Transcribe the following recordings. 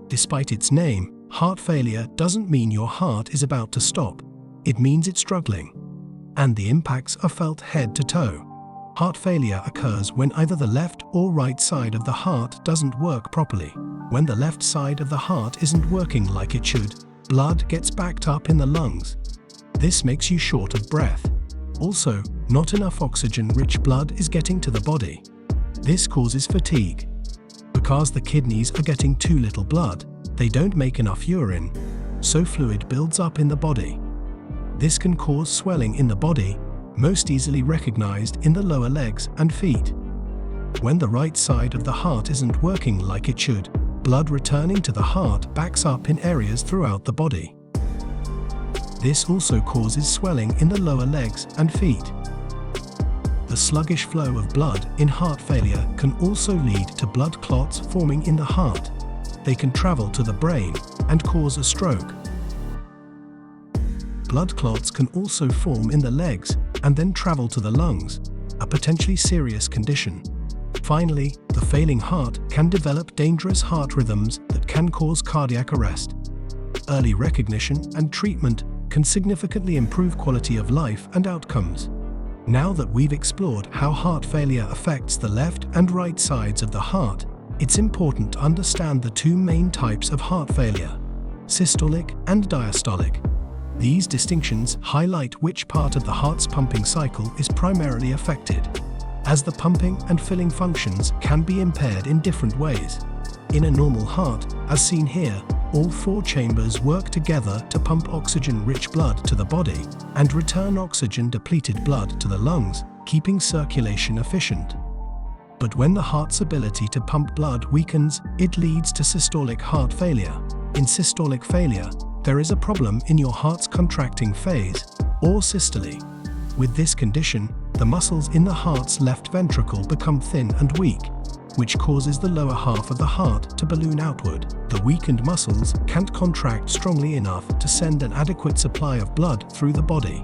Despite its name, heart failure doesn't mean your heart is about to stop. It means it's struggling. And the impacts are felt head to toe. Heart failure occurs when either the left or right side of the heart doesn't work properly. When the left side of the heart isn't working like it should, blood gets backed up in the lungs. This makes you short of breath. Also, not enough oxygen-rich blood is getting to the body. This causes fatigue. Because the kidneys are getting too little blood, they don't make enough urine, so fluid builds up in the body. This can cause swelling in the body, most easily recognized in the lower legs and feet. When the right side of the heart isn't working like it should, blood returning to the heart backs up in areas throughout the body. This also causes swelling in the lower legs and feet. The sluggish flow of blood in heart failure can also lead to blood clots forming in the heart. They can travel to the brain and cause a stroke. Blood clots can also form in the legs and then travel to the lungs, a potentially serious condition. Finally, the failing heart can develop dangerous heart rhythms that can cause cardiac arrest. Early recognition and treatment can significantly improve quality of life and outcomes. Now that we've explored how heart failure affects the left and right sides of the heart, it's important to understand the two main types of heart failure: systolic and diastolic. These distinctions highlight which part of the heart's pumping cycle is primarily affected, as the pumping and filling functions can be impaired in different ways. In a normal heart, as seen here, all four chambers work together to pump oxygen-rich blood to the body and return oxygen-depleted blood to the lungs, keeping circulation efficient. But when the heart's ability to pump blood weakens, it leads to systolic heart failure. In systolic failure, there is a problem in your heart's contracting phase, or systole. With this condition, the muscles in the heart's left ventricle become thin and weak, which causes the lower half of the heart to balloon outward. The weakened muscles can't contract strongly enough to send an adequate supply of blood through the body.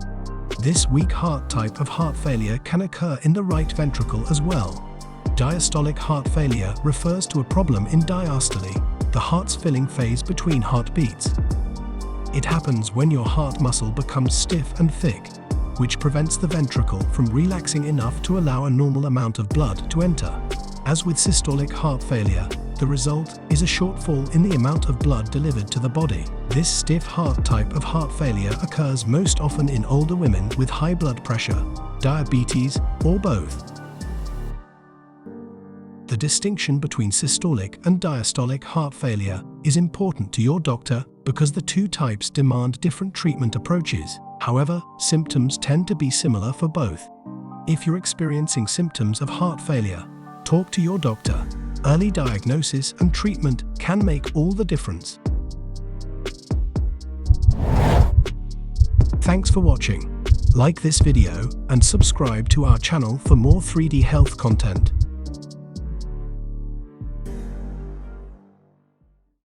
This weak heart type of heart failure can occur in the right ventricle as well. Diastolic heart failure refers to a problem in diastole, the heart's filling phase between heartbeats. It happens when your heart muscle becomes stiff and thick, which prevents the ventricle from relaxing enough to allow a normal amount of blood to enter. As with systolic heart failure, the result is a shortfall in the amount of blood delivered to the body. This stiff heart type of heart failure occurs most often in older women with high blood pressure, diabetes, or both. The distinction between systolic and diastolic heart failure is important to your doctor because the two types demand different treatment approaches. However, symptoms tend to be similar for both. If you're experiencing symptoms of heart failure, talk to your doctor. Early diagnosis and treatment can make all the difference. Thanks for watching. Like this video and subscribe to our channel for more 3D health content.